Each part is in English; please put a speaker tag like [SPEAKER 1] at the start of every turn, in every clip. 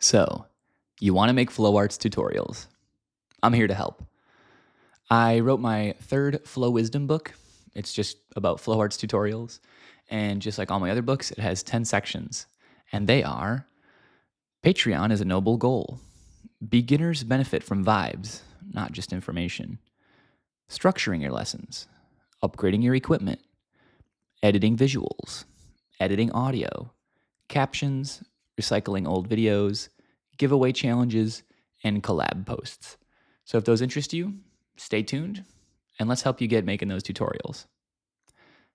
[SPEAKER 1] So, you want to make flow arts tutorials? I'm here to help. I wrote my third Flow Wisdom book. It's just about flow arts tutorials. And just like all my other books, it has 10 sections. And they are: Patreon is a noble goal. Beginners benefit from vibes, not just information. Structuring your lessons. Upgrading your equipment. Editing visuals. Editing audio. Captions. Recycling old videos. Giveaway challenges, and collab posts. So if those interest you, stay tuned, and let's help you get making those tutorials.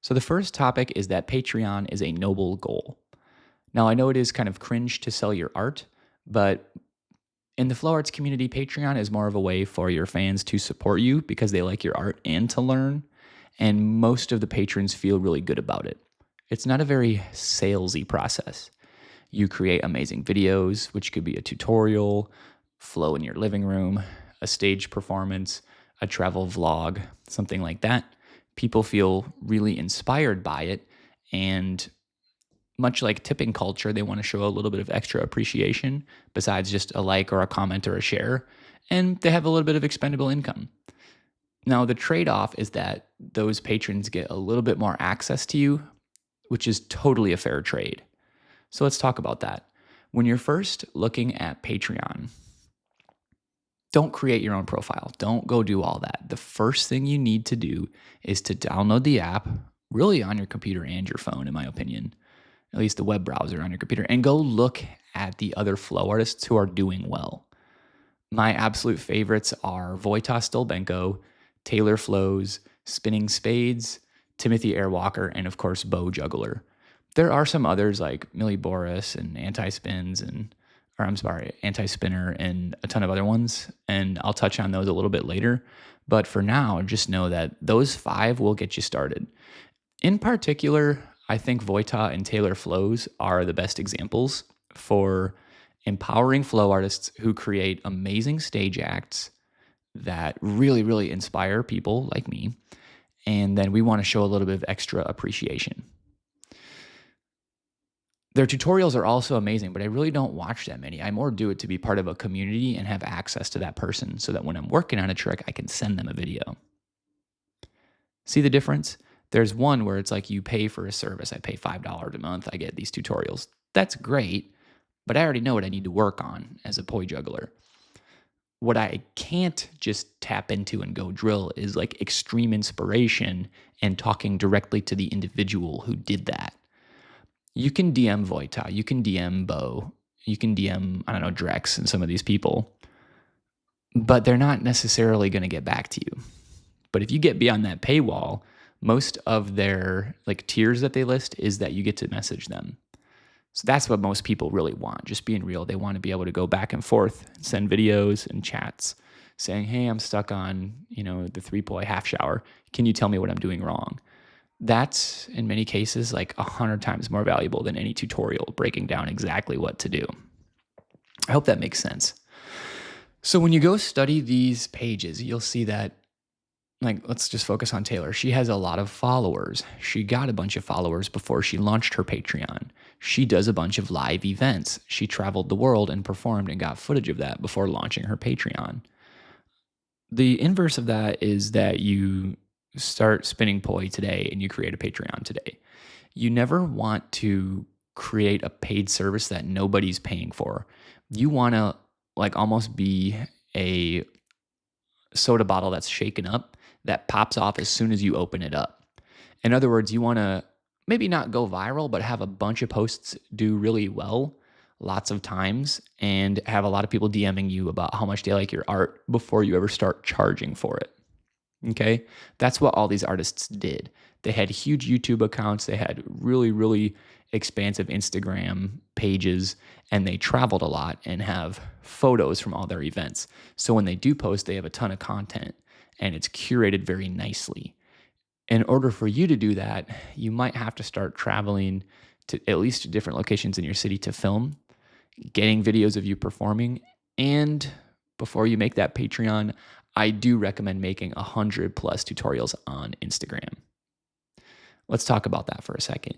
[SPEAKER 1] So the first topic is that Patreon is a noble goal. Now, I know it is kind of cringe to sell your art, but in the flow arts community, Patreon is more of a way for your fans to support you because they like your art and to learn, and most of the patrons feel really good about it. It's not a very salesy process. You create amazing videos, which could be a tutorial, flow in your living room, a stage performance, a travel vlog, something like that. People feel really inspired by it, and much like tipping culture, they want to show a little bit of extra appreciation besides just a like or a comment or a share, and they have a little bit of expendable income. Now, the trade-off is that those patrons get a little bit more access to you, which is totally a fair trade. So let's talk about that. When you're first looking at Patreon, don't create your own profile. Don't go do all that. The first thing you need to do is to download the app, really on your computer and your phone, in my opinion, at least the web browser on your computer, and go look at the other flow artists who are doing well. My absolute favorites are Wojtas Stolbenko, Taylor Flows, Spinning Spades, Timothy Airwalker, and of course, Bo Juggler. There are some others like Millie Boris and Anti-Spinner and a ton of other ones, and I'll touch on those a little bit later. But for now, just know that those 5 will get you started. In particular, I think Wojta and Taylor Flows are the best examples for empowering flow artists who create amazing stage acts that really, really inspire people like me, and then we want to show a little bit of extra appreciation. Their tutorials are also amazing, but I really don't watch that many. I more do it to be part of a community and have access to that person so that when I'm working on a trick, I can send them a video. See the difference? There's one where it's like you pay for a service. I pay $5 a month. I get these tutorials. That's great, but I already know what I need to work on as a poi juggler. What I can't just tap into and go drill is like extreme inspiration and talking directly to the individual who did that. You can DM Wojta, you can DM Bo, you can DM, Drex and some of these people, but they're not necessarily going to get back to you. But if you get beyond that paywall, most of their tiers that they list is that you get to message them. So that's what most people really want, just being real. They want to be able to go back and forth and send videos and chats saying, hey, I'm stuck on, the 3-poi half shower. Can you tell me what I'm doing wrong? That's, in many cases, 100 times more valuable than any tutorial breaking down exactly what to do. I hope that makes sense. So when you go study these pages, you'll see that, let's just focus on Taylor. She has a lot of followers. She got a bunch of followers before she launched her Patreon. She does a bunch of live events. She traveled the world and performed and got footage of that before launching her Patreon. The inverse of that is that you start spinning poi today and you create a Patreon today. You never want to create a paid service that nobody's paying for. You want to almost be a soda bottle that's shaken up that pops off as soon as you open it up. In other words, you want to maybe not go viral, but have a bunch of posts do really well lots of times and have a lot of people DMing you about how much they like your art before you ever start charging for it. Okay, that's what all these artists did. They had huge YouTube accounts. They had really, really expansive Instagram pages, and they traveled a lot and have photos from all their events. So when they do post, they have a ton of content, and it's curated very nicely. In order for you to do that, you might have to start traveling to at least different locations in your city to film, getting videos of you performing, and before you make that Patreon, I do recommend making 100+ tutorials on Instagram. Let's talk about that for a second.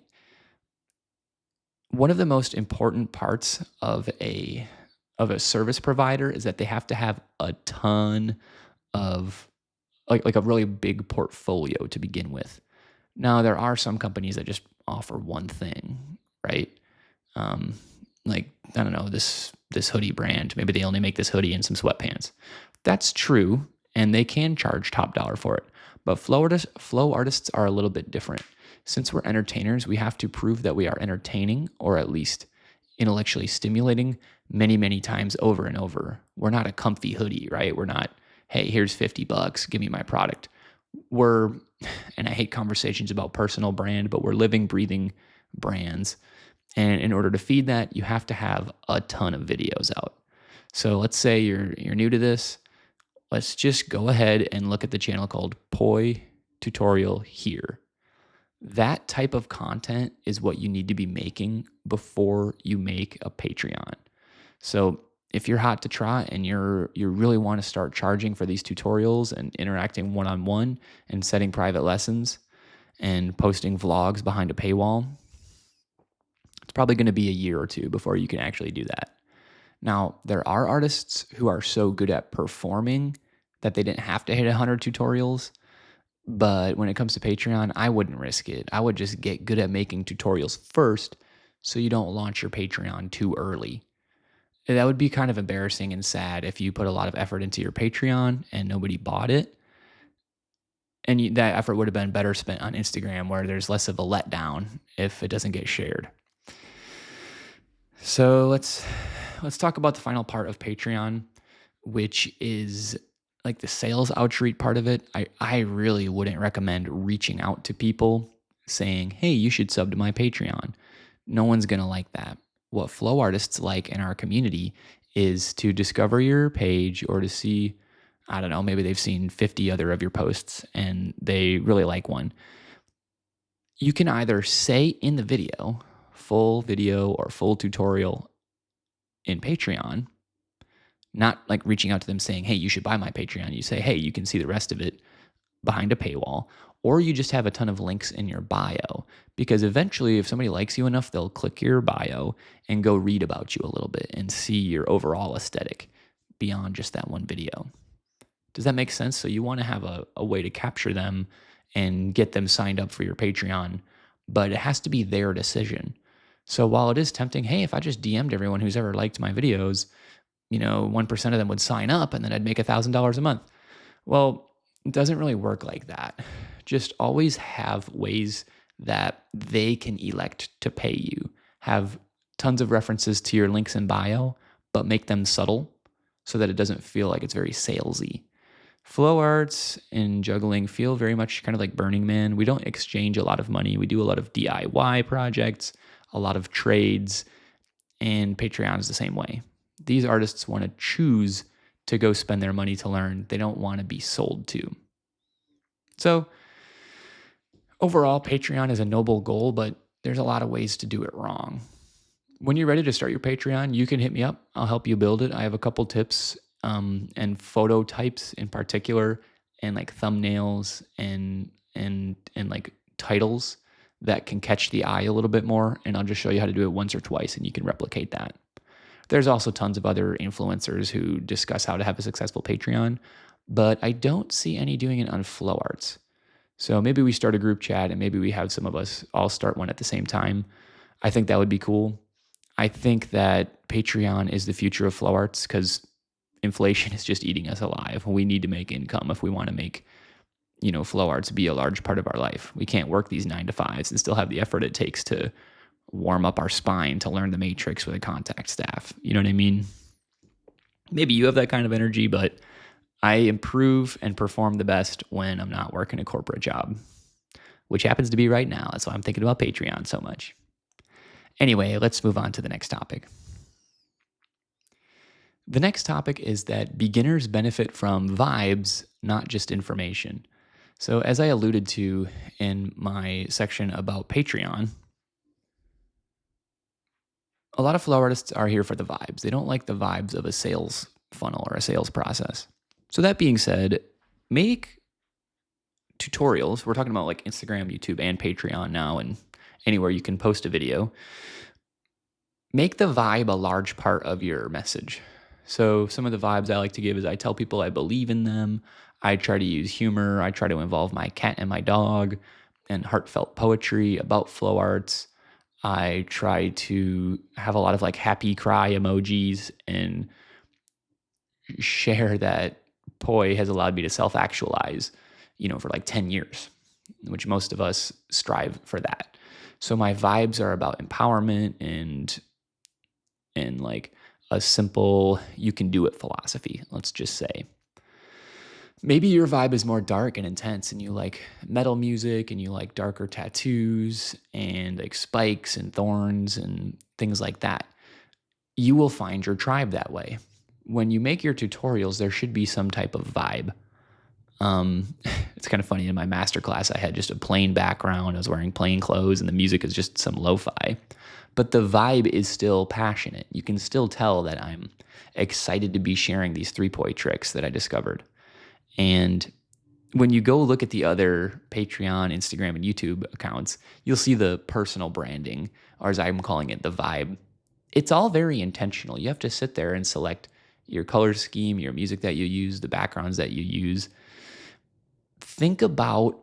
[SPEAKER 1] One of the most important parts of a of a service provider is that they have to have a ton of like a really big portfolio to begin with. Now, there are some companies that just offer one thing, right? Like, I don't know, this hoodie brand, maybe they only make this hoodie and some sweatpants. That's true, and they can charge top dollar for it. But flow artists are a little bit different. Since we're entertainers, we have to prove that we are entertaining, or at least intellectually stimulating, many, many times over and over. We're not a comfy hoodie, right? We're not, hey, here's $50, give me my product. We're, and I hate conversations about personal brand, but we're living, breathing brands. And in order to feed that, you have to have a ton of videos out. So let's say you're new to this. Let's just go ahead and look at the channel called Poi Tutorial Here. That type of content is what you need to be making before you make a Patreon. So if you're hot to trot and you really want to start charging for these tutorials and interacting one-on-one and setting private lessons and posting vlogs behind a paywall, it's probably going to be a year or two before you can actually do that. Now, there are artists who are so good at performing that they didn't have to hit 100 tutorials. But when it comes to Patreon, I wouldn't risk it. I would just get good at making tutorials first so you don't launch your Patreon too early. That would be kind of embarrassing and sad if you put a lot of effort into your Patreon and nobody bought it. And that effort would have been better spent on Instagram, where there's less of a letdown if it doesn't get shared. So let's talk about the final part of Patreon, which is like the sales outreach part of it. I really wouldn't recommend reaching out to people saying, hey, you should sub to my Patreon. No one's going to like that. What flow artists like in our community is to discover your page or to see, I don't know, maybe they've seen 50 other of your posts and they really like one. You can either say in the video, full video or full tutorial in Patreon, not like reaching out to them saying, hey, you should buy my Patreon. You say, hey, you can see the rest of it behind a paywall. Or you just have a ton of links in your bio, because eventually if somebody likes you enough, they'll click your bio and go read about you a little bit and see your overall aesthetic beyond just that one video. Does that make sense? So you want to have a way to capture them and get them signed up for your Patreon, but it has to be their decision. So while it is tempting, hey, if I just DM'd everyone who's ever liked my videos, 1% of them would sign up and then I'd make $1,000 a month. Well, it doesn't really work like that. Just always have ways that they can elect to pay you. Have tons of references to your links in bio, but make them subtle so that it doesn't feel like it's very salesy. Flow arts and juggling feel very much kind of like Burning Man. We don't exchange a lot of money. We do a lot of DIY projects, a lot of trades, and Patreon is the same way. These artists want to choose to go spend their money to learn. They don't want to be sold to. So overall, Patreon is a noble goal, but there's a lot of ways to do it wrong. When you're ready to start your Patreon, you can hit me up. I'll help you build it. I have a couple tips and photo types in particular, and like thumbnails and like titles that can catch the eye a little bit more. And I'll just show you how to do it once or twice, and you can replicate that. There's also tons of other influencers who discuss how to have a successful Patreon, but I don't see any doing it on flow arts. So maybe we start a group chat and maybe we have some of us all start one at the same time. I think that would be cool. I think that Patreon is the future of flow arts because inflation is just eating us alive. We need to make income if we want to make, flow arts be a large part of our life. We can't work these 9-to-5s and still have the effort it takes to warm up our spine to learn the matrix with a contact staff. You know what I mean? Maybe you have that kind of energy, but I improve and perform the best when I'm not working a corporate job, which happens to be right now. That's why I'm thinking about Patreon so much. Anyway, let's move on to the next topic. The next topic is that beginners benefit from vibes, not just information. So as I alluded to in my section about Patreon, a lot of flow artists are here for the vibes. They don't like the vibes of a sales funnel or a sales process. So that being said, make tutorials. We're talking about like Instagram, YouTube, and Patreon now, and anywhere you can post a video. make the vibe a large part of your message. So some of the vibes I like to give is I tell people I believe in them. I try to use humor. I try to involve my cat and my dog and heartfelt poetry about flow arts. I try to have a lot of like happy cry emojis and share that Poi has allowed me to self-actualize, for like 10 years, which most of us strive for that. So my vibes are about empowerment and like a simple you can do it philosophy, let's just say. Maybe your vibe is more dark and intense and you like metal music and you like darker tattoos and like spikes and thorns and things like that. You will find your tribe that way. When you make your tutorials, there should be some type of vibe. It's kind of funny. In my masterclass, I had just a plain background. I was wearing plain clothes and the music is just some lo-fi. But the vibe is still passionate. You can still tell that I'm excited to be sharing these 3 Poi tricks that I discovered. And when you go look at the other Patreon, Instagram, and YouTube accounts, you'll see the personal branding, or as I'm calling it, the vibe. It's all very intentional. You have to sit there and select your color scheme, your music that you use, the backgrounds that you use. Think about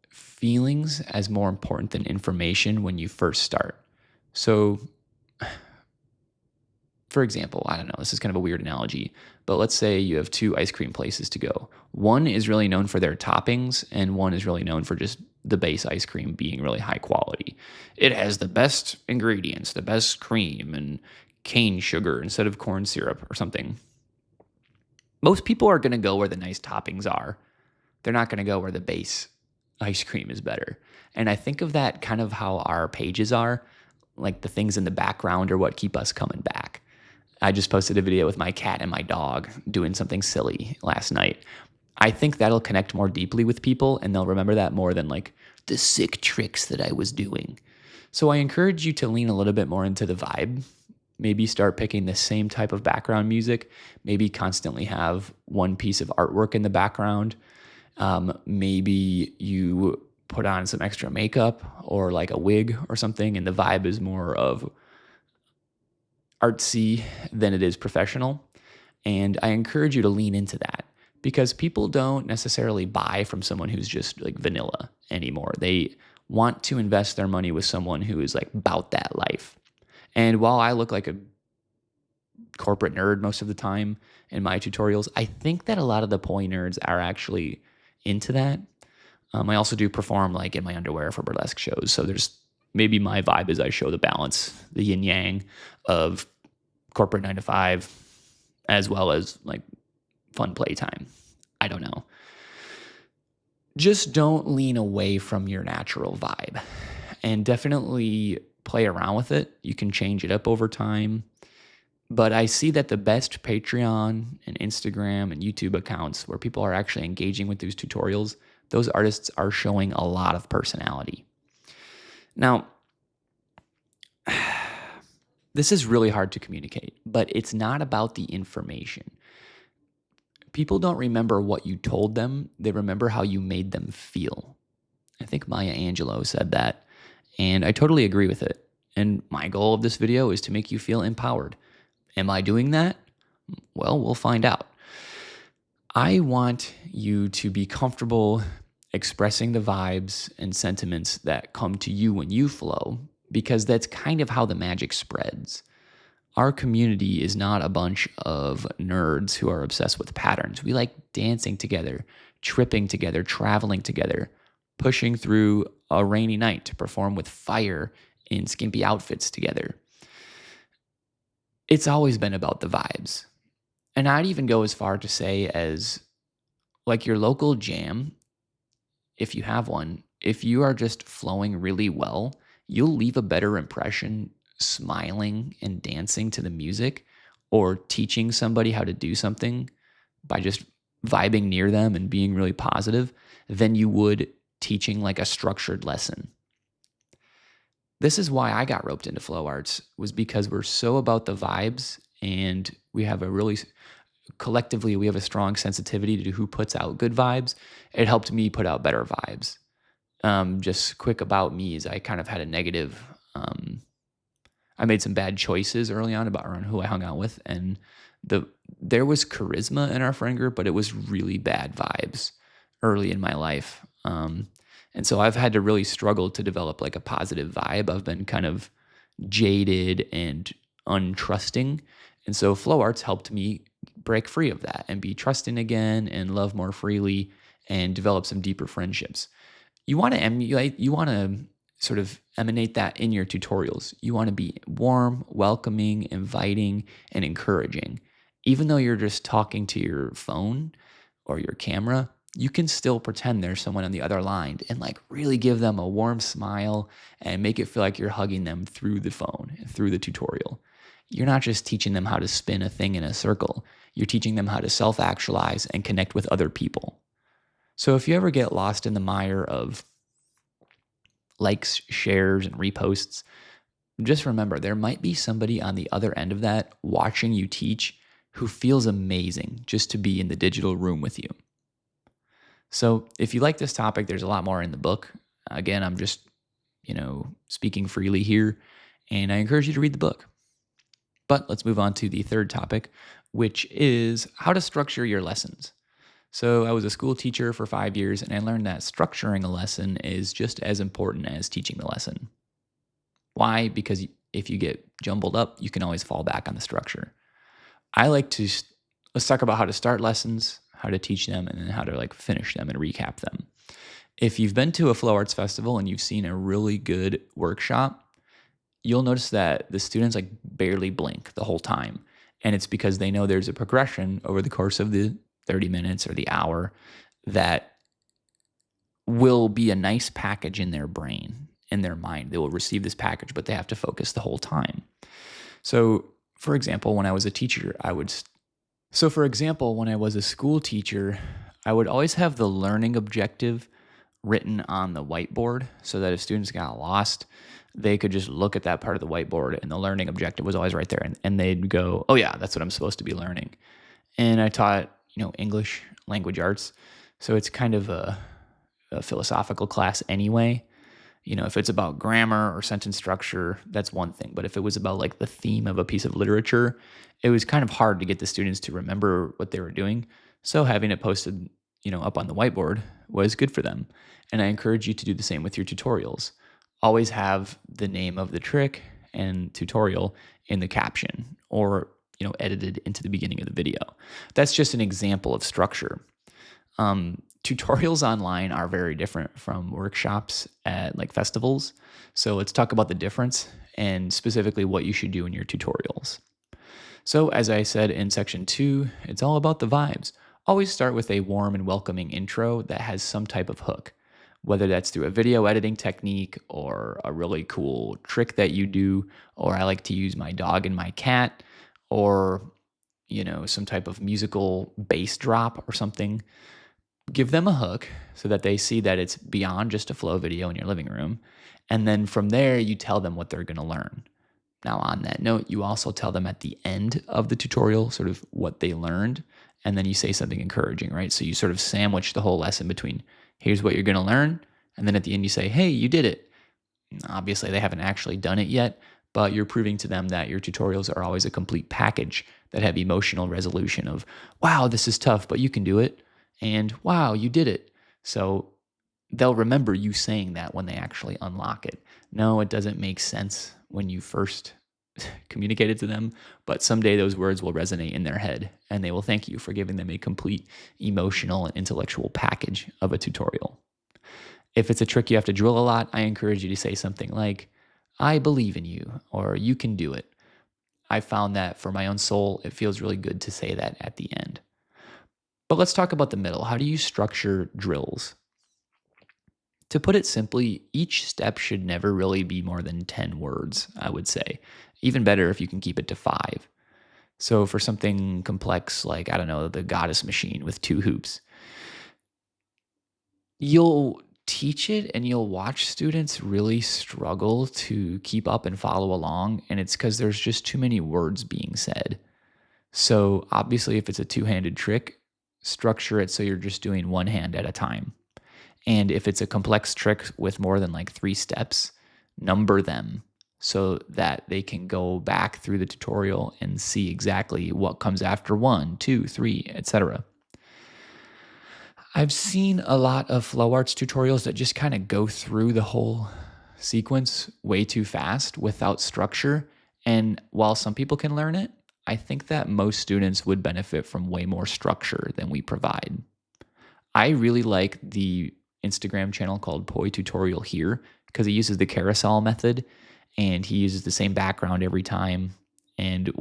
[SPEAKER 1] feelings as more important than information when you first start. So, for example, I don't know, this is kind of a weird analogy, but let's say you have 2 ice cream places to go. One is really known for their toppings, and one is really known for just the base ice cream being really high quality. It has the best ingredients, the best cream, and cane sugar instead of corn syrup or something. Most people are going to go where the nice toppings are. They're not going to go where the base ice cream is better. And I think of that kind of how our pages are, like the things in the background are what keep us coming back. I just posted a video with my cat and my dog doing something silly last night. I think that'll connect more deeply with people and they'll remember that more than like the sick tricks that I was doing. So I encourage you to lean a little bit more into the vibe. Maybe start picking the same type of background music. Maybe constantly have one piece of artwork in the background. Maybe you put on some extra makeup or like a wig or something, and the vibe is more of artsy than it is professional. And I encourage you to lean into that because people don't necessarily buy from someone who's just like vanilla anymore. They want to invest their money with someone who is like about that life. And while I look like a corporate nerd most of the time in my tutorials, I think that a lot of the Poi nerds are actually into that. I also do perform like in my underwear for burlesque shows. So there's maybe my vibe is I show the balance, the yin yang of corporate 9 to 5, as well as like fun playtime. I don't know. Just don't lean away from your natural vibe and definitely play around with it. You can change it up over time. But I see that the best Patreon and Instagram and YouTube accounts where people are actually engaging with these tutorials, those artists are showing a lot of personality. Now, this is really hard to communicate, but it's not about the information. People don't remember what you told them. They remember how you made them feel. I think Maya Angelou said that, and I totally agree with it. And my goal of this video is to make you feel empowered. Am I doing that? Well, we'll find out. I want you to be comfortable expressing the vibes and sentiments that come to you when you flow, because that's kind of how the magic spreads. Our community is not a bunch of nerds who are obsessed with patterns. We like dancing together, tripping together, traveling together, pushing through a rainy night to perform with fire in skimpy outfits together. It's always been about the vibes. And I'd even go as far to say as like your local jam, if you have one, if you are just flowing really well, you'll leave a better impression smiling and dancing to the music or teaching somebody how to do something by just vibing near them and being really positive than you would teaching like a structured lesson. This is why I got roped into flow arts, was because we're so about the vibes and we have a really, collectively, we have a strong sensitivity to who puts out good vibes. It helped me put out better vibes. Just quick about me is I kind of had a negative I made some bad choices early on around who I hung out with, and there was charisma in our friend group, but it was really bad vibes early in my life. And so I've had to really struggle to develop like a positive vibe. I've been kind of jaded and untrusting. And so flow arts helped me break free of that and be trusting again and love more freely and develop some deeper friendships. You want to emulate, you want to sort of emanate that in your tutorials. You want to be warm, welcoming, inviting, and encouraging. Even though you're just talking to your phone or your camera, you can still pretend there's someone on the other line and like really give them a warm smile and make it feel like you're hugging them through the phone, through the tutorial. You're not just teaching them how to spin a thing in a circle. You're teaching them how to self-actualize and connect with other people. So if you ever get lost in the mire of likes, shares, and reposts, just remember there might be somebody on the other end of that watching you teach who feels amazing just to be in the digital room with you. So if you like this topic, there's a lot more in the book. Again, I'm just, speaking freely here, and I encourage you to read the book. But let's move on to the third topic, which is how to structure your lessons. So I was a school teacher for 5 years, and I learned that structuring a lesson is just as important as teaching the lesson. Why? Because if you get jumbled up, you can always fall back on the structure. Let's talk about how to start lessons, how to teach them, and then how to like finish them and recap them. If you've been to a flow arts festival and you've seen a really good workshop, you'll notice that the students like barely blink the whole time. And it's because they know there's a progression over the course of the 30 minutes or the hour that will be a nice package in their brain, in their mind. They will receive this package, but they have to focus the whole time. So, for example, when I was a teacher, when I was a school teacher, I would always have the learning objective written on the whiteboard so that if students got lost, they could just look at that part of the whiteboard and the learning objective was always right there. And they'd go, oh yeah, that's what I'm supposed to be learning. And I taught, English, language arts. So it's kind of a philosophical class anyway. If it's about grammar or sentence structure, that's one thing. But if it was about like the theme of a piece of literature, it was kind of hard to get the students to remember what they were doing. So having it posted, up on the whiteboard was good for them. And I encourage you to do the same with your tutorials. Always have the name of the trick and tutorial in the caption or, edited into the beginning of the video. That's just an example of structure. Tutorials online are very different from workshops at like festivals. So let's talk about the difference and specifically what you should do in your tutorials. So as I said in section 2, it's all about the vibes. Always start with a warm and welcoming intro that has some type of hook, whether that's through a video editing technique or a really cool trick that you do, or I like to use my dog and my cat, or, some type of musical bass drop or something. Give them a hook so that they see that it's beyond just a flow video in your living room. And then from there, you tell them what they're going to learn. Now, on that note, you also tell them at the end of the tutorial sort of what they learned, and then you say something encouraging, right? So you sort of sandwich the whole lesson between here's what you're going to learn, and then at the end you say, hey, you did it. Obviously, they haven't actually done it yet, but you're proving to them that your tutorials are always a complete package that have emotional resolution of, wow, this is tough, but you can do it. And wow, you did it. So they'll remember you saying that when they actually unlock it. No, it doesn't make sense when you first communicate it to them, but someday those words will resonate in their head and they will thank you for giving them a complete emotional and intellectual package of a tutorial. If it's a trick you have to drill a lot, I encourage you to say something like, I believe in you, or you can do it. I found that for my own soul, it feels really good to say that at the end. But let's talk about the middle. How do you structure drills? To put it simply, each step should never really be more than 10 words, I would say. Even better if you can keep it to 5. So for something complex like, the goddess machine with 2 hoops, you'll teach it and you'll watch students really struggle to keep up and follow along, and it's because there's just too many words being said. So obviously, if it's a 2-handed trick, structure it so you're just doing one hand at a time. And if it's a complex trick with more than like 3 steps, number them so that they can go back through the tutorial and see exactly what comes after 1, 2, 3, etc. I've seen a lot of flow arts tutorials that just kind of go through the whole sequence way too fast without structure. And while some people can learn it, I think that most students would benefit from way more structure than we provide. I really like the Instagram channel called Poi Tutorial Here because he uses the carousel method and he uses the same background every time. And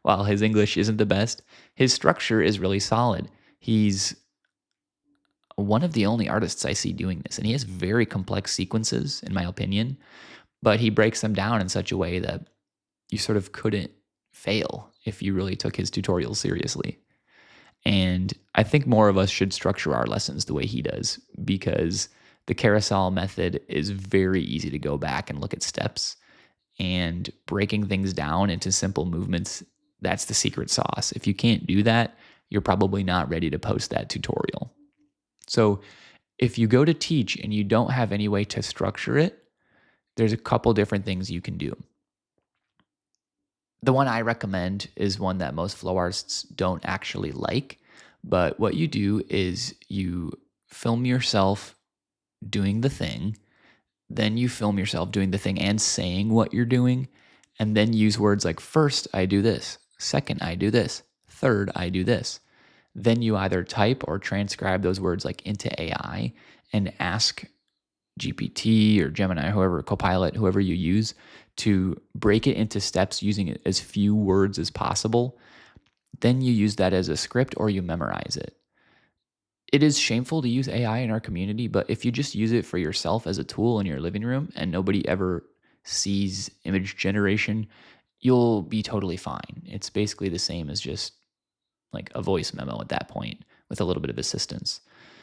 [SPEAKER 1] while his English isn't the best, his structure is really solid. He's one of the only artists I see doing this, and he has very complex sequences, in my opinion, but he breaks them down in such a way that you sort of couldn't fail if you really took his tutorials seriously. And I think more of us should structure our lessons the way he does, because the carousel method is very easy to go back and look at steps, and breaking things down into simple movements, that's the secret sauce. If you can't do that, you're probably not ready to post that tutorial. So if you go to teach and you don't have any way to structure it, there's a couple different things you can do. The one I recommend is one that most flow artists don't actually like, but what you do is you film yourself doing the thing, then you film yourself doing the thing and saying what you're doing, and then use words like first I do this, second I do this, third I do this. Then you either type or transcribe those words like into AI and ask GPT or Gemini, whoever, Copilot, whoever you use, to break it into steps using as few words as possible. Then you use that as a script or you memorize it. It is shameful to use AI in our community, but if you just use it for yourself as a tool in your living room and nobody ever sees image generation, you'll be totally fine. It's basically the same as just like a voice memo at that point with a little bit of assistance.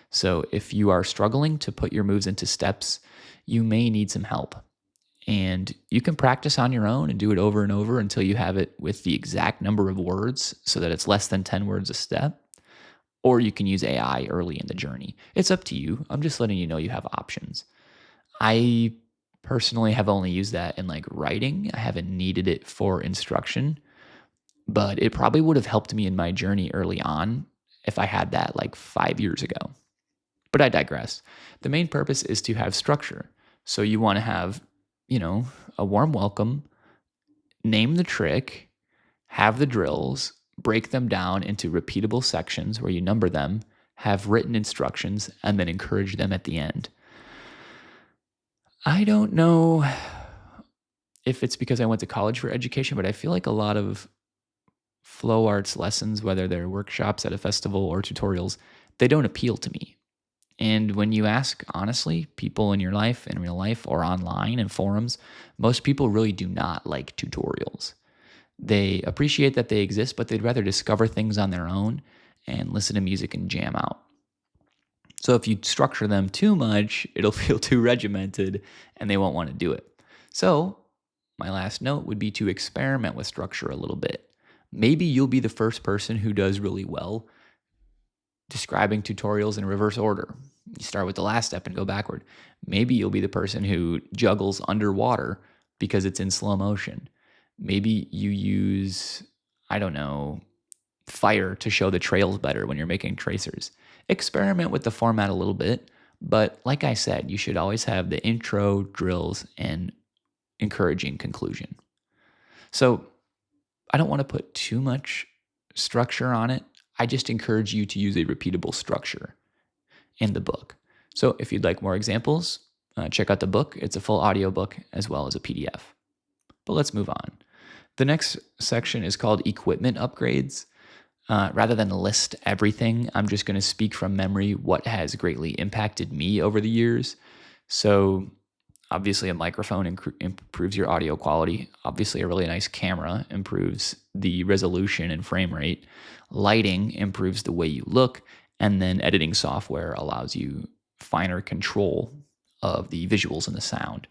[SPEAKER 1] So if you are struggling to put your moves into steps, you may need some help. And you can practice on your own and do it over and over until you have it with the exact number of words so that it's less than 10 words a step. Or you can use AI early in the journey. It's up to you. I'm just letting you know you have options. I personally have only used that in like writing. I haven't needed it for instruction. But it probably would have helped me in my journey early on if I had that like 5 years ago. But I digress. The main purpose is to have structure. So you want to have, a warm welcome, name the trick, have the drills, break them down into repeatable sections where you number them, have written instructions, and then encourage them at the end. I don't know if it's because I went to college for education, but I feel like a lot of flow arts lessons, whether they're workshops at a festival or tutorials, they don't appeal to me. And when you ask, honestly, people in your life, in real life, or online in forums, most people really do not like tutorials. They appreciate that they exist, but they'd rather discover things on their own and listen to music and jam out. So if you structure them too much, it'll feel too regimented and they won't want to do it. So my last note would be to experiment with structure a little bit. Maybe you'll be the first person who does really well describing tutorials in reverse order. You start with the last step and go backward. Maybe you'll be the person who juggles underwater because it's in slow motion. Maybe you use, fire to show the trails better when you're making tracers. Experiment with the format a little bit, but like I said, you should always have the intro, drills, and encouraging conclusion. So I don't want to put too much structure on it. I just encourage you to use a repeatable structure in the book. So if you'd like more examples, check out the book. It's a full audio book as well as a PDF. But let's move on. The next section is called equipment upgrades. Rather than list everything, I'm just going to speak from memory what has greatly impacted me over the years. So obviously a microphone improves your audio quality. Obviously a really nice camera improves the resolution and frame rate. Lighting improves the way you look. And then editing software allows you finer control of the visuals and the sound.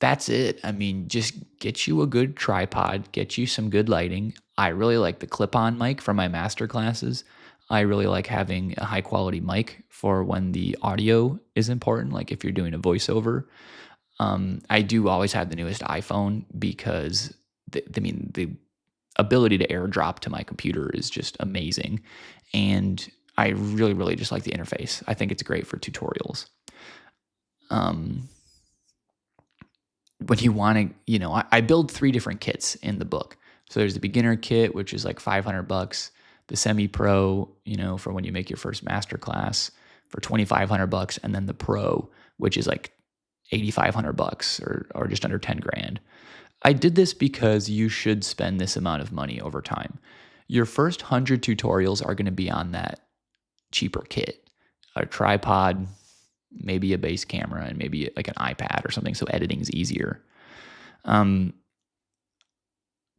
[SPEAKER 1] That's it. I mean, just get you a good tripod, get you some good lighting. I really like the clip-on mic for my master classes. I really like having a high-quality mic for when the audio is important, like if you're doing a voiceover. I do always have the newest iPhone because the ability to airdrop to my computer is just amazing. And I really, really just like the interface. I think it's great for tutorials. When you want to, I build 3 different kits in the book. So there's the beginner kit, which is like $500, the semi-pro, for when you make your first masterclass for $2,500, and then the pro, which is like $8,500 or just under 10 grand. I did this because you should spend this amount of money over time. Your first 100 tutorials are going to be on that cheaper kit, a tripod, maybe a base camera, and maybe like an iPad or something, so editing's easier.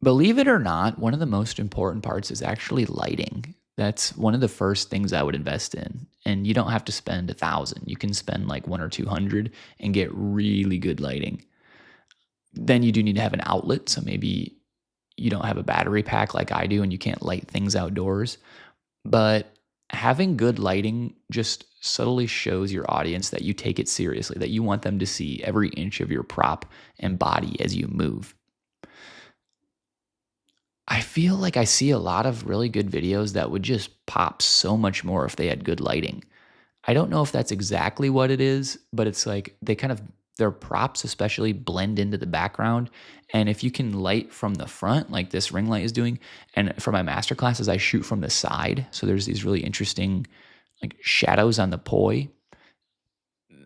[SPEAKER 1] Believe it or not, one of the most important parts is actually lighting. That's one of the first things I would invest in. And you don't have to spend $1,000. You can spend like $100 or $200 and get really good lighting. Then you do need to have an outlet. So maybe you don't have a battery pack like I do and you can't light things outdoors. But having good lighting just subtly shows your audience that you take it seriously, that you want them to see every inch of your prop and body as you move. I feel like I see a lot of really good videos that would just pop so much more if they had good lighting. I don't know if that's exactly what it is, but it's like their props especially blend into the background. And if you can light from the front, like this ring light is doing, and for my master classes, I shoot from the side. So there's these really interesting like shadows on the poi.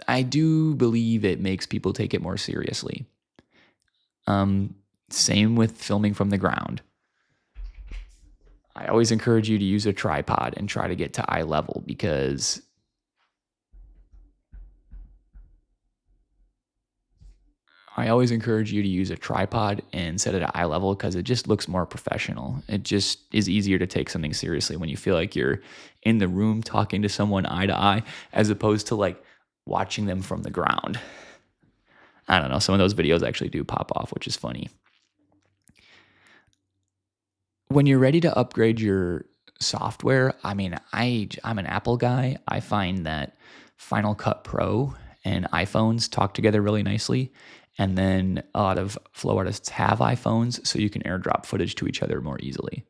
[SPEAKER 1] I do believe it makes people take it more seriously. Same with filming from the ground. I always encourage you to use a tripod and try to get to eye level because set it at eye level because it just looks more professional. It just is easier to take something seriously when you feel like you're in the room talking to someone eye to eye as opposed to like watching them from the ground. I don't know. Some of those videos actually do pop off, which is funny. When you're ready to upgrade your software, I'm an Apple guy. I find that Final Cut Pro and iPhones talk together really nicely. And then a lot of flow artists have iPhones, so you can airdrop footage to each other more easily.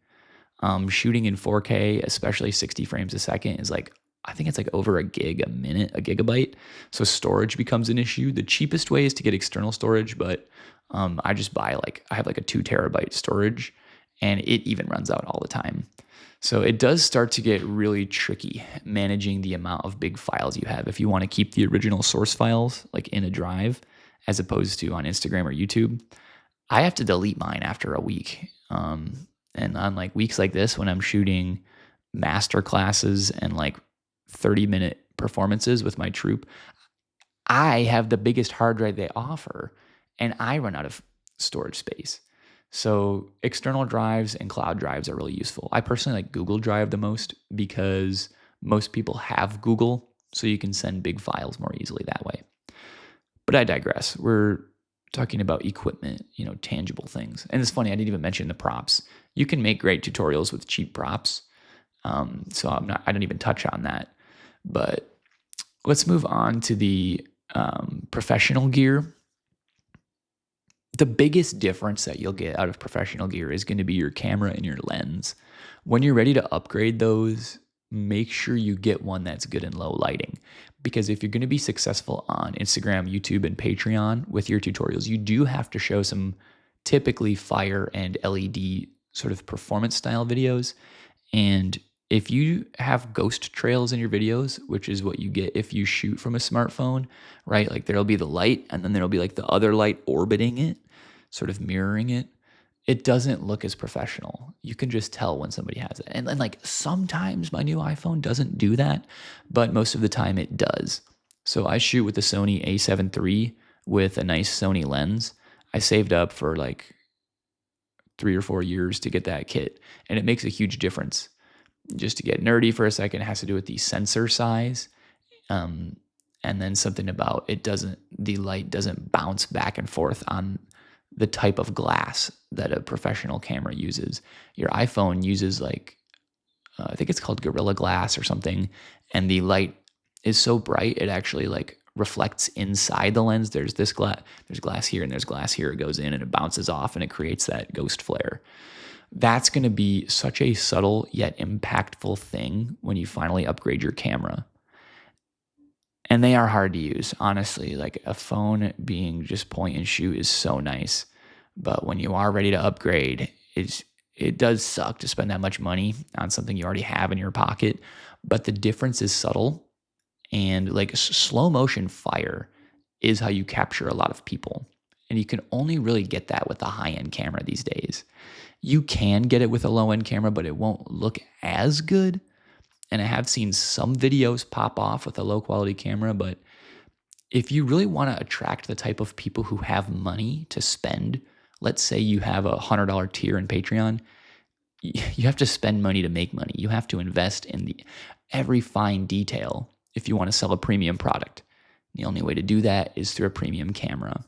[SPEAKER 1] Shooting in 4K, especially 60 frames a second, is I think it's over a gig a minute, a gigabyte. So storage becomes an issue. The cheapest way is to get external storage, but I just buy I have a 2 terabyte storage, and it even runs out all the time. So it does start to get really tricky managing the amount of big files you have. If you want to keep the original source files in a drive, as opposed to on Instagram or YouTube, I have to delete mine after a week. And on weeks like this, when I'm shooting master classes and 30-minute performances with my troupe, I have the biggest hard drive they offer, and I run out of storage space. So external drives and cloud drives are really useful. I personally like Google Drive the most because most people have Google, so you can send big files more easily that way. But I digress. We're talking about equipment, tangible things. And it's funny, I didn't even mention the props. You can make great tutorials with cheap props. So I don't even touch on that. But let's move on to the professional gear. The biggest difference that you'll get out of professional gear is going to be your camera and your lens. When you're ready to upgrade those, make sure you get one that's good in low lighting. Because if you're going to be successful on Instagram, YouTube, and Patreon with your tutorials, you do have to show some typically fire and LED sort of performance style videos. And if you have ghost trails in your videos, which is what you get if you shoot from a smartphone, right? There'll be the light and then there'll be the other light orbiting it, sort of mirroring it. It doesn't look as professional. You can just tell when somebody has it. And then sometimes my new iPhone doesn't do that, but most of the time it does. So I shoot with the Sony a7 III with a nice Sony lens. I saved up for 3 or 4 years to get that kit, and it makes a huge difference. Just to get nerdy for a second, it has to do with the sensor size. And then something about the light doesn't bounce back and forth on the type of glass that a professional camera uses. Your iPhone uses I think it's called Gorilla Glass or something, and the light is so bright it actually reflects inside the lens. There's glass here and there's glass here. It goes in and it bounces off and it creates that ghost flare. That's going to be such a subtle yet impactful thing when you finally upgrade your camera. And they are hard to use, honestly. Like a phone being just point and shoot is so nice. But when you are ready to upgrade, it does suck to spend that much money on something you already have in your pocket. But the difference is subtle. And like slow motion fire is how you capture a lot of people. And you can only really get that with a high-end camera these days. You can get it with a low-end camera, but it won't look as good. And I have seen some videos pop off with a low-quality camera, but if you really want to attract the type of people who have money to spend, let's say you have a $100 tier in Patreon, you have to spend money to make money. You have to invest in every fine detail if you want to sell a premium product. The only way to do that is through a premium camera.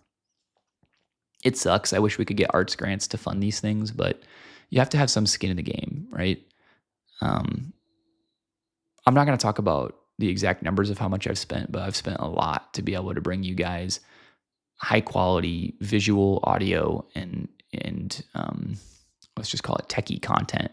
[SPEAKER 1] It sucks. I wish we could get arts grants to fund these things, but you have to have some skin in the game, right? I'm not going to talk about the exact numbers of how much I've spent, but I've spent a lot to be able to bring you guys high quality visual, audio, and let's just call it techie content.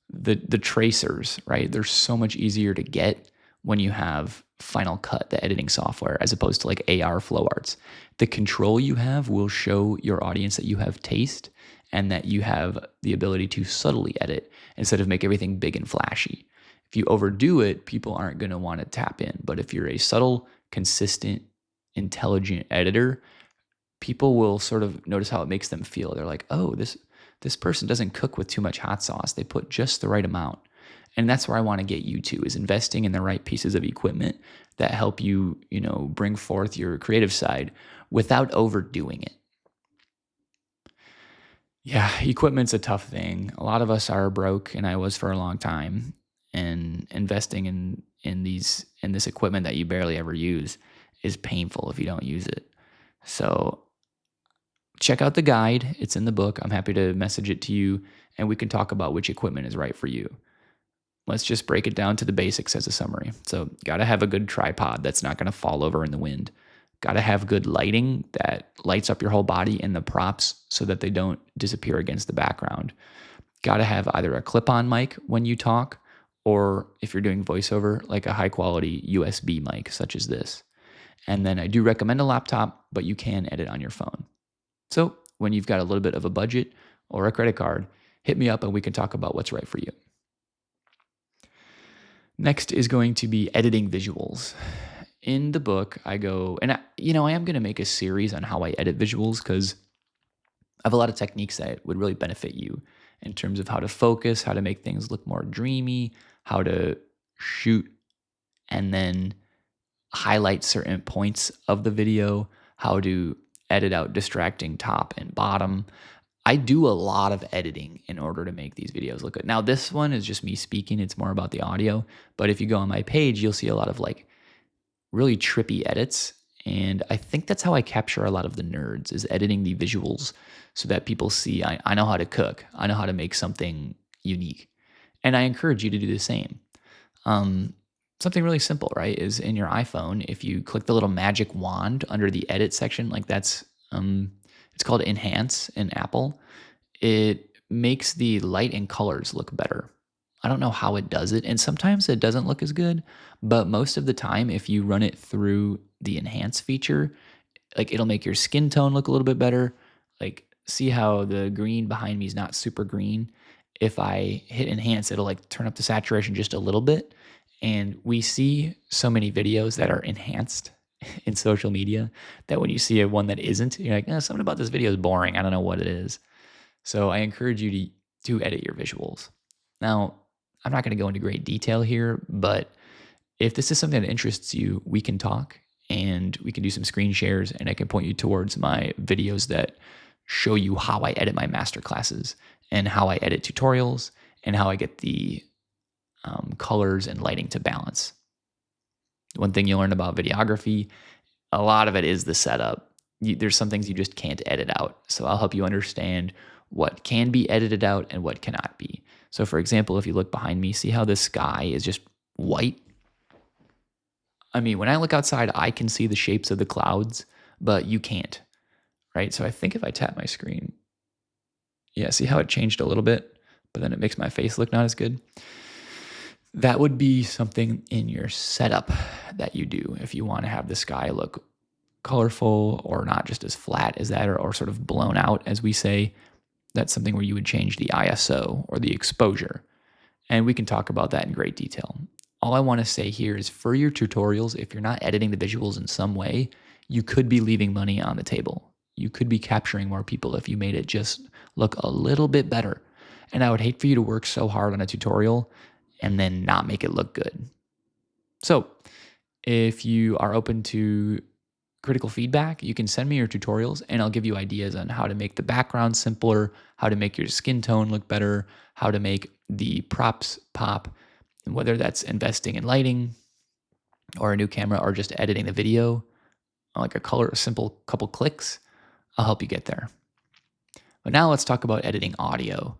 [SPEAKER 1] The tracers, right? They're so much easier to get when you have Final Cut, the editing software, as opposed to like AR flow arts. The control you have will show your audience that you have taste and that you have the ability to subtly edit instead of make everything big and flashy. If you overdo it, people aren't going to want to tap in. But if you're a subtle, consistent, intelligent editor, people will sort of notice how it makes them feel. They're like, oh, this person doesn't cook with too much hot sauce. They put just the right amount. And that's where I want to get you to, is investing in the right pieces of equipment that help you, bring forth your creative side without overdoing it. Yeah, equipment's a tough thing. A lot of us are broke, and I was for a long time. And investing in this equipment that you barely ever use is painful if you don't use it. So check out the guide. It's in the book. I'm happy to message it to you, and we can talk about which equipment is right for you. Let's just break it down to the basics as a summary. So got to have a good tripod that's not going to fall over in the wind. Got to have good lighting that lights up your whole body and the props so that they don't disappear against the background. Got to have either a clip-on mic when you talk, or if you're doing voiceover, like a high-quality USB mic such as this. And then I do recommend a laptop, but you can edit on your phone. So when you've got a little bit of a budget or a credit card, hit me up and we can talk about what's right for you. Next is going to be editing visuals. In the book, I go, and I am going to make a series on how I edit visuals because I have a lot of techniques that would really benefit you in terms of how to focus, how to make things look more dreamy, how to shoot and then highlight certain points of the video, how to edit out distracting top and bottom. I do a lot of editing in order to make these videos look good. Now, this one is just me speaking. It's more about the audio. But if you go on my page, you'll see a lot of like really trippy edits. And I think that's how I capture a lot of the nerds, is editing the visuals so that people see I know how to cook. I know how to make something unique. And I encourage you to do the same. Something really simple, right, is in your iPhone, if you click the little magic wand under the edit section, like that's, it's called Enhance in Apple. It makes the light and colors look better. I don't know how it does it, and sometimes it doesn't look as good, but most of the time, if you run it through the Enhance feature, like it'll make your skin tone look a little bit better. Like, see how the green behind me is not super green? If I hit Enhance, it'll like turn up the saturation just a little bit. And we see so many videos that are enhanced in social media that when you see one that isn't, you're like, something about this video is boring. I don't know what it is. So I encourage you to edit your visuals. Now, I'm not going to go into great detail here, but if this is something that interests you, we can talk and we can do some screen shares, and I can point you towards my videos that show you how I edit my masterclasses and how I edit tutorials and how I get the colors and lighting to balance. One thing you learn about videography, a lot of it is the setup. There's some things you just can't edit out. So I'll help you understand what can be edited out and what cannot be. So for example, if you look behind me, see how the sky is just white? I mean, when I look outside, I can see the shapes of the clouds, but you can't, right? So I think if I tap my screen, yeah, see how it changed a little bit, but then it makes my face look not as good? That would be something in your setup that you do if you want to have the sky look colorful or not just as flat as that, or sort of blown out, as we say. That's something where you would change the ISO or the exposure. And we can talk about that in great detail. All I want to say here is for your tutorials, if you're not editing the visuals in some way, you could be leaving money on the table. You could be capturing more people if you made it just look a little bit better. And I would hate for you to work so hard on a tutorial and then not make it look good. So if you are open to critical feedback, you can send me your tutorials and I'll give you ideas on how to make the background simpler, how to make your skin tone look better, how to make the props pop, and whether that's investing in lighting or a new camera or just editing the video, like a simple couple clicks, I'll help you get there. But now let's talk about editing audio.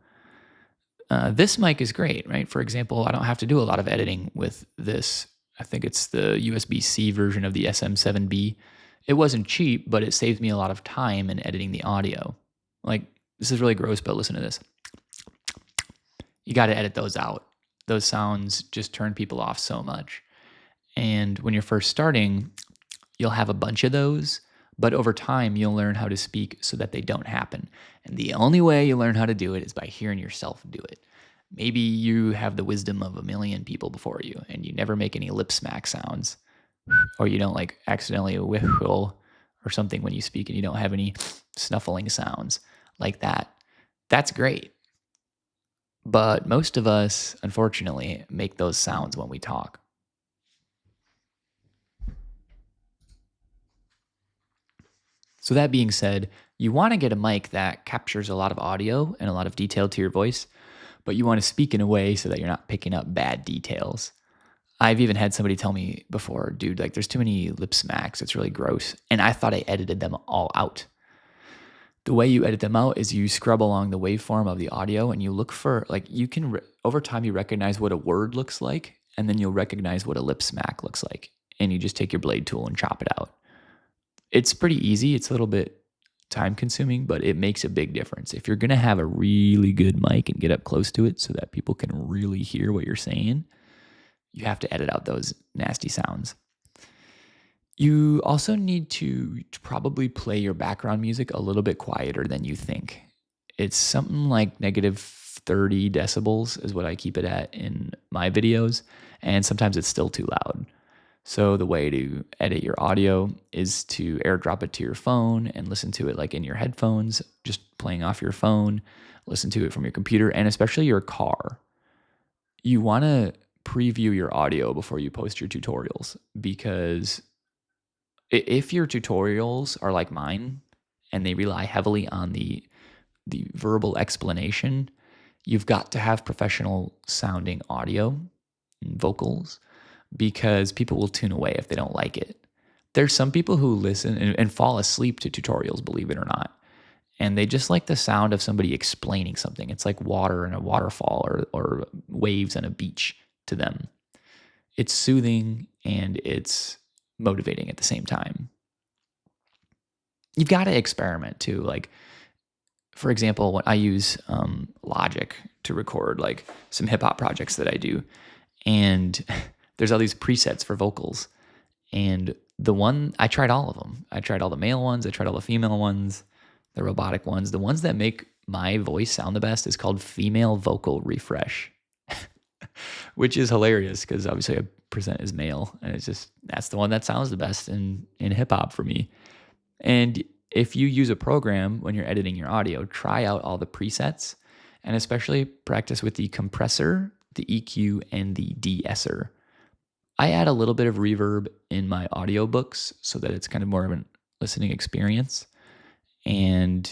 [SPEAKER 1] This mic is great, right? For example, I don't have to do a lot of editing with this. I think it's the USB-C version of the SM7B. It wasn't cheap, but it saved me a lot of time in editing the audio. Like, this is really gross, but listen to this. You got to edit those out. Those sounds just turn people off so much. And when you're first starting, you'll have a bunch of those, but over time, you'll learn how to speak so that they don't happen. And the only way you learn how to do it is by hearing yourself do it. Maybe you have the wisdom of a million people before you and you never make any lip smack sounds, or you don't like accidentally whistle or something when you speak and you don't have any snuffling sounds like that. That's great. But most of us, unfortunately, make those sounds when we talk. So that being said, you want to get a mic that captures a lot of audio and a lot of detail to your voice, but you want to speak in a way so that you're not picking up bad details. I've even had somebody tell me before, dude, like there's too many lip smacks. It's really gross. And I thought I edited them all out. The way you edit them out is you scrub along the waveform of the audio and you look for, like, you can, over time, you recognize what a word looks like, and then you'll recognize what a lip smack looks like. And you just take your blade tool and chop it out. It's pretty easy. It's a little bit time consuming, but it makes a big difference. If you're going to have a really good mic and get up close to it so that people can really hear what you're saying, you have to edit out those nasty sounds. You also need to probably play your background music a little bit quieter than you think. It's something like negative 30 decibels is what I keep it at in my videos, and sometimes it's still too loud. So the way to edit your audio is to airdrop it to your phone and listen to it like in your headphones, just playing off your phone, listen to it from your computer, and especially your car. You want to preview your audio before you post your tutorials, because if your tutorials are like mine and they rely heavily on the verbal explanation, you've got to have professional sounding audio and vocals, because people will tune away if they don't like it. There's some people who listen and fall asleep to tutorials, believe it or not. And they just like the sound of somebody explaining something. It's like water in a waterfall or waves on a beach to them. It's soothing and it's motivating at the same time. You've got to experiment too. Like, for example, when I use Logic to record like some hip hop projects that I do, and there's all these presets for vocals. And I tried all of them. I tried all the male ones. I tried all the female ones, the robotic ones. The ones that make my voice sound the best is called Female Vocal Refresh, which is hilarious because obviously I present as male, and that's the one that sounds the best in hip hop for me. And if you use a program when you're editing your audio, try out all the presets, and especially practice with the compressor, the EQ, and the de-esser. I add a little bit of reverb in my audiobooks so that it's kind of more of a listening experience, and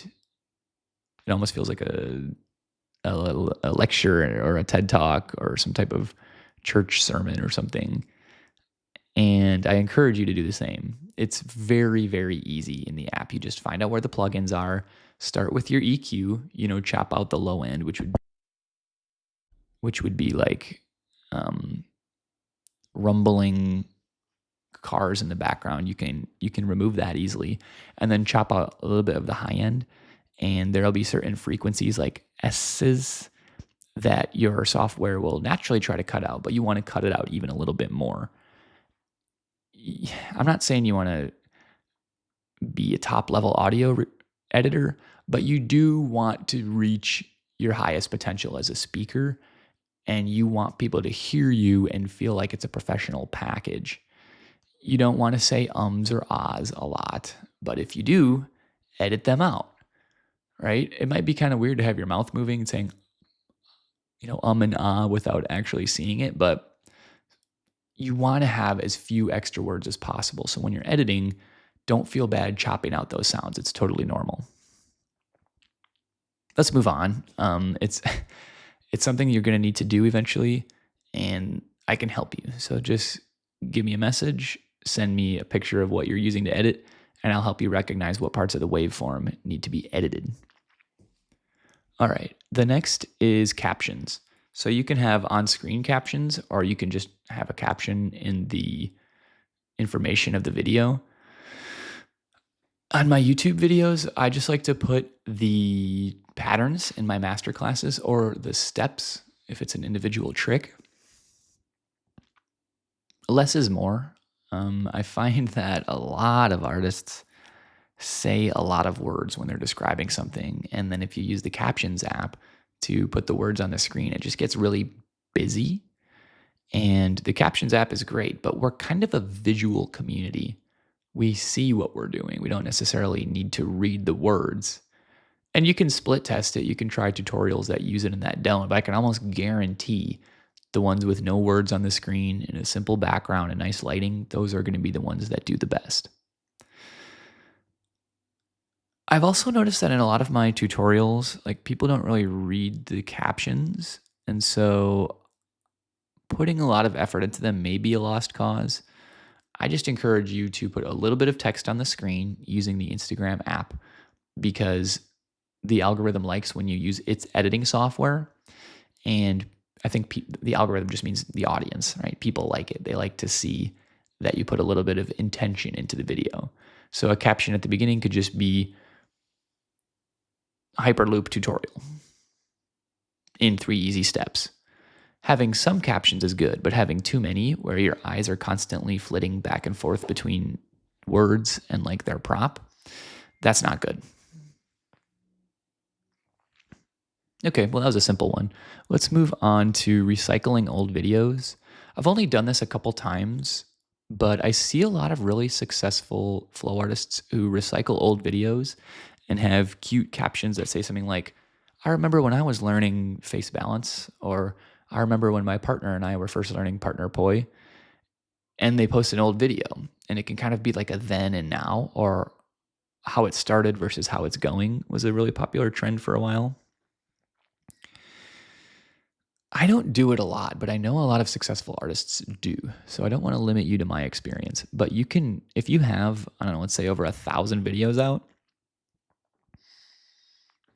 [SPEAKER 1] it almost feels like a lecture or a TED Talk or some type of church sermon or something. And I encourage you to do the same. It's very, very easy in the app. You just find out where the plugins are, start with your EQ, chop out the low end, which would be like rumbling cars in the background, you can remove that easily, and then chop out a little bit of the high end, and there'll be certain frequencies like S's that your software will naturally try to cut out, but you want to cut it out even a little bit more. I'm not saying you want to be a top level audio editor, but you do want to reach your highest potential as a speaker, and you want people to hear you and feel like it's a professional package. You don't want to say ums or ahs a lot, but if you do, edit them out, right? It might be kind of weird to have your mouth moving and saying, and ah without actually seeing it, but you want to have as few extra words as possible. So when you're editing, don't feel bad chopping out those sounds. It's totally normal. Let's move on. It's something you're going to need to do eventually, and I can help you. So just give me a message, send me a picture of what you're using to edit, and I'll help you recognize what parts of the waveform need to be edited. All right, the next is captions. So you can have on-screen captions, or you can just have a caption in the information of the video. On my YouTube videos, I just like to put the patterns in my master classes, or the steps if it's an individual trick. Less is more. I find that a lot of artists say a lot of words when they're describing something, and then if you use the Captions app to put the words on the screen, it just gets really busy. And the Captions app is great, but we're kind of a visual community. We see what we're doing. We don't necessarily need to read the words. And you can split test it. You can try tutorials that use it and that don't, but I can almost guarantee the ones with no words on the screen and a simple background and nice lighting, those are going to be the ones that do the best. I've also noticed that in a lot of my tutorials, like, people don't really read the captions, and so putting a lot of effort into them may be a lost cause. I just encourage you to put a little bit of text on the screen using the Instagram app, because the algorithm likes when you use its editing software. And I think the algorithm just means the audience, right? People like it. They like to see that you put a little bit of intention into the video. So a caption at the beginning could just be Hyperloop tutorial in 3 easy steps. Having some captions is good, but having too many where your eyes are constantly flitting back and forth between words and like their prop, that's not good. Okay, well, that was a simple one. Let's move on to recycling old videos. I've only done this a couple times, but I see a lot of really successful flow artists who recycle old videos and have cute captions that say something like, I remember when I was learning face balance, or I remember when my partner and I were first learning partner poi, and they post an old video, and it can kind of be like a then and now, or how it started versus how it's going was a really popular trend for a while. I don't do it a lot, but I know a lot of successful artists do. So I don't want to limit you to my experience, but you can, if you have, I don't know, let's say over 1,000 videos out,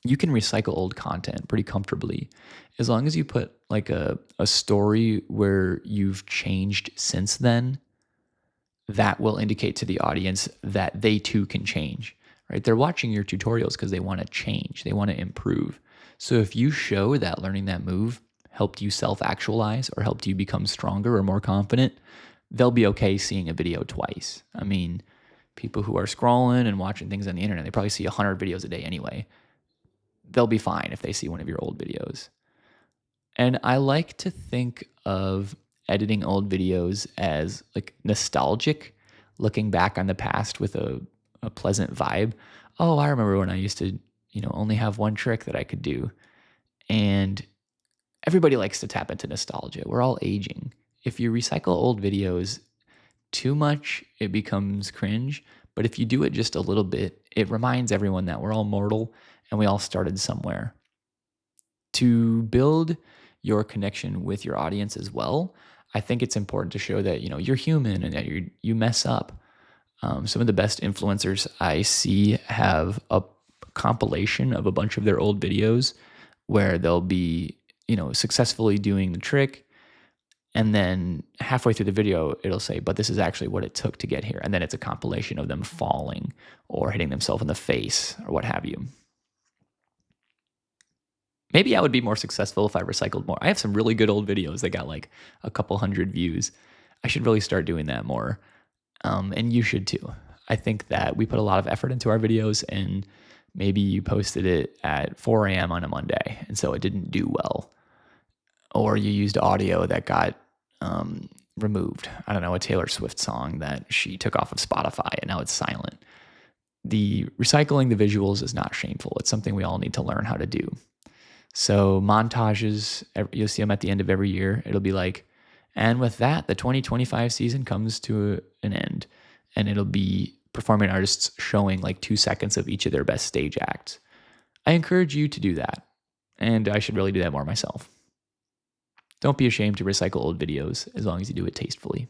[SPEAKER 1] you can recycle old content pretty comfortably, as long as you put like a story where you've changed since then. That will indicate to the audience that they too can change, right? They're watching your tutorials because they want to change, they want to improve. So if you show that learning that move helped you self-actualize or helped you become stronger or more confident, they'll be okay seeing a video twice. I mean, people who are scrolling and watching things on the internet, they probably see 100 videos a day anyway. They'll be fine if they see one of your old videos. And I like to think of editing old videos as like nostalgic, looking back on the past with a pleasant vibe. Oh, I remember when I used to, only have one trick that I could do. And everybody likes to tap into nostalgia. We're all aging. If you recycle old videos too much, it becomes cringe. But if you do it just a little bit, it reminds everyone that we're all mortal and we all started somewhere. To build your connection with your audience as well, I think it's important to show that, you're human and that you mess up. Some of the best influencers I see have a compilation of a bunch of their old videos where they'll be, successfully doing the trick, And then halfway through the video, it'll say, but this is actually what it took to get here. And then it's a compilation of them falling or hitting themselves in the face or what have you. Maybe I would be more successful if I recycled more. I have some really good old videos that got like a couple hundred views. I should really start doing that more. And you should too. I think that we put a lot of effort into our videos, and maybe you posted it at 4 a.m. on a Monday, and so it didn't do well. Or you used audio that got removed. I don't know, a Taylor Swift song that she took off of Spotify and now it's silent. The recycling the visuals is not shameful. It's something we all need to learn how to do. So montages, you'll see them at the end of every year. It'll be like, and with that, the 2025 season comes to an end. And it'll be performing artists showing like 2 seconds of each of their best stage acts. I encourage you to do that. And I should really do that more myself. Don't be ashamed to recycle old videos as long as you do it tastefully.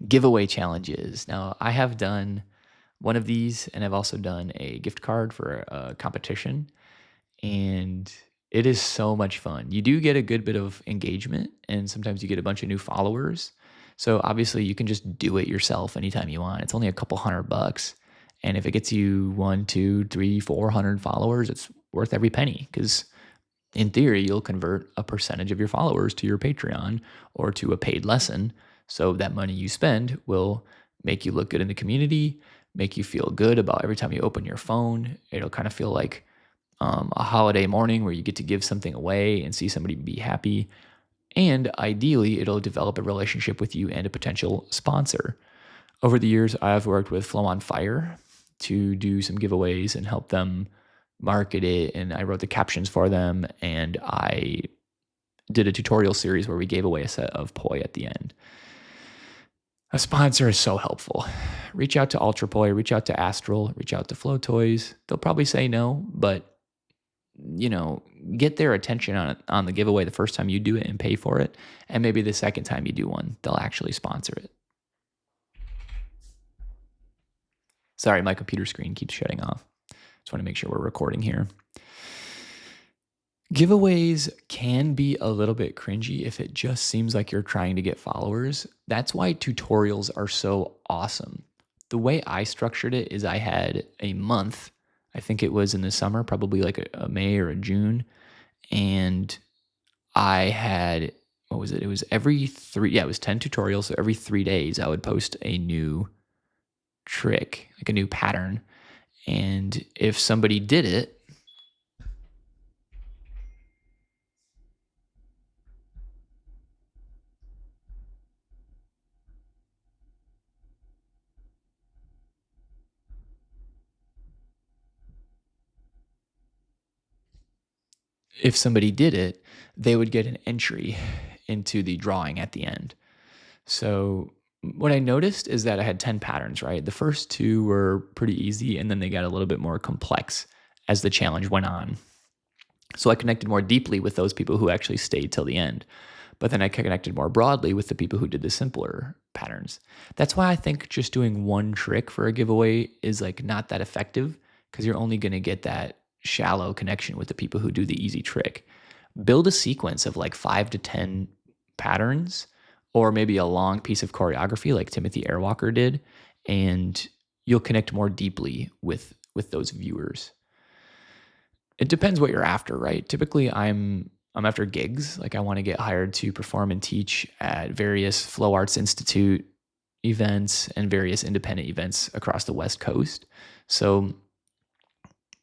[SPEAKER 1] Giveaway challenges. Now, I have done one of these, and I've also done a gift card for a competition. And it is so much fun. You do get a good bit of engagement, and sometimes you get a bunch of new followers. So obviously you can just do it yourself anytime you want. It's only a couple $100. And if it gets you 1, 2, 3, 400 followers, it's worth every penny, because in theory, you'll convert a percentage of your followers to your Patreon or to a paid lesson. So that money you spend will make you look good in the community, make you feel good about every time you open your phone. It'll kind of feel like a holiday morning where you get to give something away and see somebody be happy. And ideally, it'll develop a relationship with you and a potential sponsor. Over the years, I've worked with Flow on Fire to do some giveaways and help them market it. And I wrote the captions for them. And I did a tutorial series where we gave away a set of Poi at the end. A sponsor is so helpful. Reach out to Ultra Poi, reach out to Astral, reach out to Flow Toys. They'll probably say no, but get their attention on the giveaway the first time you do it and pay for it. And maybe the second time you do one, they'll actually sponsor it. Sorry, my computer screen keeps shutting off. Just want to make sure we're recording here. Giveaways can be a little bit cringy if it just seems like you're trying to get followers. That's why tutorials are so awesome. The way I structured it is I had a month. I think it was in the summer, probably like a May or a June. And I had, what was it? It was it was 10 tutorials. So every 3 days I would post a new trick, like a new pattern. And if somebody did it, they would get an entry into the drawing at the end. So what I noticed is that I had 10 patterns, right? The first 2 were pretty easy, and then they got a little bit more complex as the challenge went on. So I connected more deeply with those people who actually stayed till the end. But then I connected more broadly with the people who did the simpler patterns. That's why I think just doing one trick for a giveaway is like not that effective, because you're only going to get that shallow connection with the people who do the easy trick. Build a sequence of like 5 to 10 patterns, or maybe a long piece of choreography like Timothy Airwalker did, and you'll connect more deeply with those viewers. It depends what you're after, right? Typically, I'm after gigs. Like I want to get hired to perform and teach at various Flow Arts Institute events and various independent events across the West Coast. So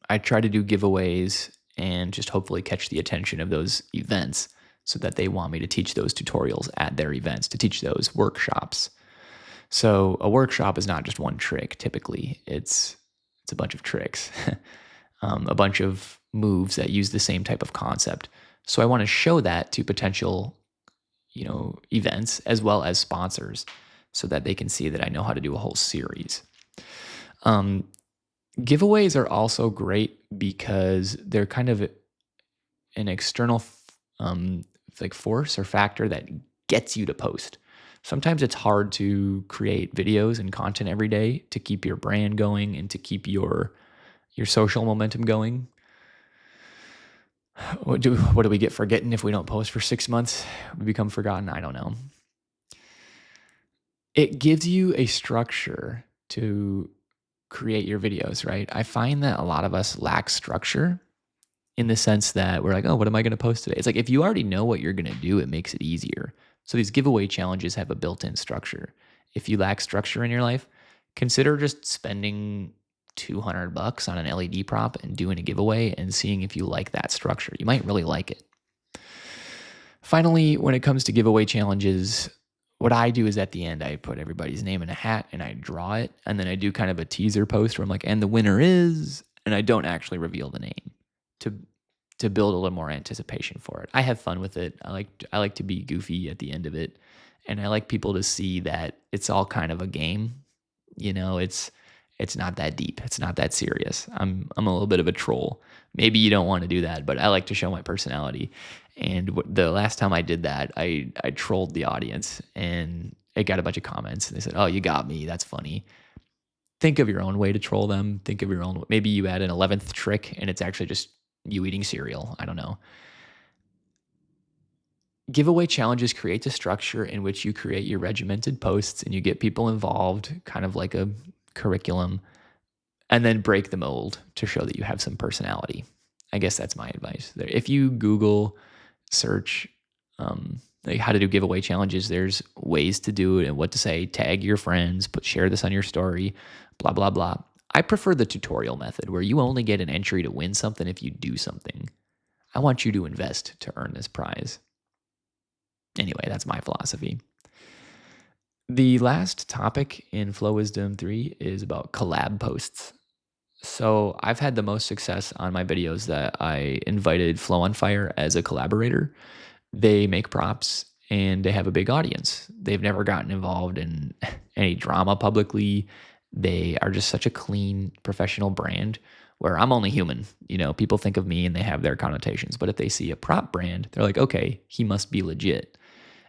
[SPEAKER 1] I try to do giveaways and just hopefully catch the attention of those events so that they want me to teach those tutorials at their events, to teach those workshops. So a workshop is not just one trick. Typically, it's a bunch of tricks, a bunch of moves that use the same type of concept. So I want to show that to potential, events as well as sponsors, so that they can see that I know how to do a whole series. Giveaways are also great because they're kind of an external force or factor that gets you to post. Sometimes it's hard to create videos and content every day to keep your brand going and to keep your social momentum going. What do we get forgetting if we don't post for 6 months? We become forgotten? I don't know. It gives you a structure to create your videos, right? I find that a lot of us lack structure in the sense that we're like, oh, what am I going to post today? It's like if you already know what you're going to do, it makes it easier. So these giveaway challenges have a built-in structure. If you lack structure in your life, consider just spending $200 on an LED prop and doing a giveaway and seeing if you like that structure. You might really like it. Finally, when it comes to giveaway challenges, what I do is at the end, I put everybody's name in a hat and I draw it. And then I do kind of a teaser post where I'm like, and the winner is, and I don't actually reveal the name to build a little more anticipation for it. I have fun with it. I like to be goofy at the end of it. And I like people to see that it's all kind of a game. You know, it's not that deep. It's not that serious. I'm a little bit of a troll. Maybe you don't want to do that, but I like to show my personality. And the last time I did that, I trolled the audience and it got a bunch of comments. And they said, oh, you got me. That's funny. Think of your own way to troll them. Think of your own. Maybe you add an 11th trick and it's actually just you eating cereal. I don't know. Giveaway challenges create a structure in which you create your regimented posts and you get people involved, kind of like a curriculum, and then break the mold to show that you have some personality. I guess that's my advice. If you Google search like how to do giveaway challenges, there's ways to do it and what to say. Tag your friends, share this on your story, blah, blah, blah. I prefer the tutorial method where you only get an entry to win something if you do something. I want you to invest to earn this prize. Anyway, that's my philosophy. The last topic in Flow Wisdom 3 is about collab posts. So I've had the most success on my videos that I invited Flow on Fire as a collaborator. They make props and they have a big audience. They've never gotten involved in any drama publicly. They are just such a clean, professional brand where I'm only human. You know, people think of me and they have their connotations. But if they see a prop brand, they're like, okay, he must be legit.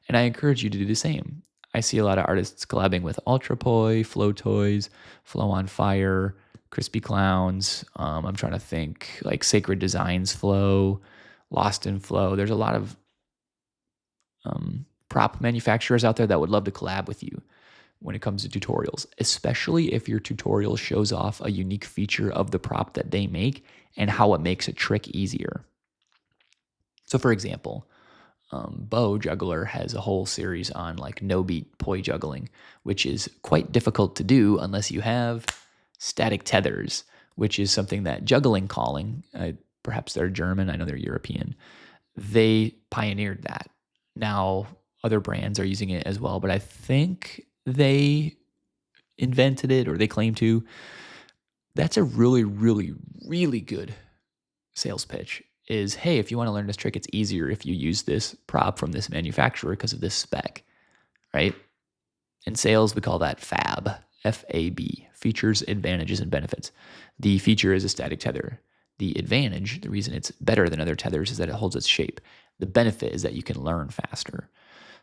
[SPEAKER 1] And I encourage you to do the same. I see a lot of artists collabing with Ultra Poi, Flow Toys, Flow on Fire, Crispy Clowns. I'm trying to think like Sacred Designs Flow, Lost in Flow. There's a lot of prop manufacturers out there that would love to collab with you when it comes to tutorials, especially if your tutorial shows off a unique feature of the prop that they make and how it makes a trick easier. So for example, Juggler has a whole series on like no-beat poi juggling, which is quite difficult to do unless you have static tethers, which is something that Juggling calling, perhaps they're German, I know they're European, they pioneered that. Now, other brands are using it as well, but I think they invented it or they claim to. That's a really, really, really good sales pitch is, hey, if you want to learn this trick, it's easier if you use this prop from this manufacturer because of this spec, right? In sales, we call that FAB, F-A-B, features, advantages, and benefits. The feature is a static tether. The advantage, the reason it's better than other tethers is that it holds its shape. The benefit is that you can learn faster.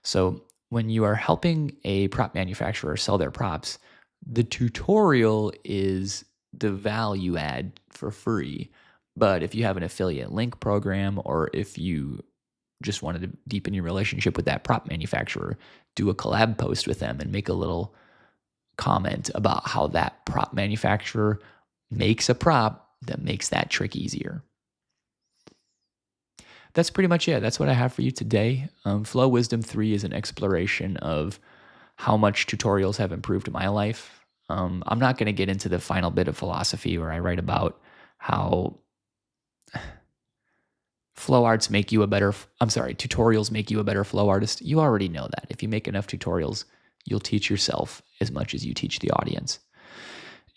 [SPEAKER 1] So when you are helping a prop manufacturer sell their props, the tutorial is the value add for free. But if you have an affiliate link program or if you just wanted to deepen your relationship with that prop manufacturer, do a collab post with them and make a little comment about how that prop manufacturer makes a prop that makes that trick easier. That's pretty much it. That's what I have for you today. Flow Wisdom 3 is an exploration of how much tutorials have improved my life. I'm not going to get into the final bit of philosophy where I write about how tutorials make you a better flow artist. You already know that. If you make enough tutorials, you'll teach yourself as much as you teach the audience.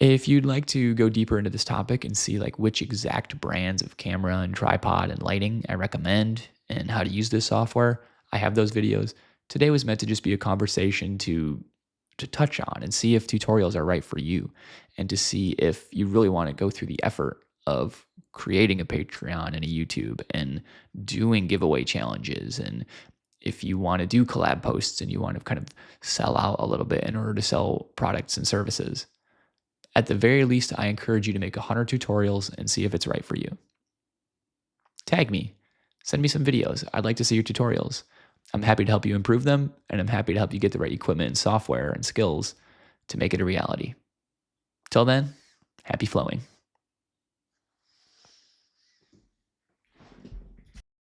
[SPEAKER 1] If you'd like to go deeper into this topic and see like which exact brands of camera and tripod and lighting I recommend and how to use this software, I have those videos. Today was meant to just be a conversation to touch on and see if tutorials are right for you and to see if you really want to go through the effort of creating a Patreon and a YouTube and doing giveaway challenges, and if you want to do collab posts and you want to kind of sell out a little bit in order to sell products and services. At the very least, I encourage you to make 100 tutorials and see if it's right for you. Tag me. Send me some videos. I'd like to see your tutorials. I'm happy to help you improve them, and I'm happy to help you get the right equipment and software and skills to make it a reality. Till then, happy flowing.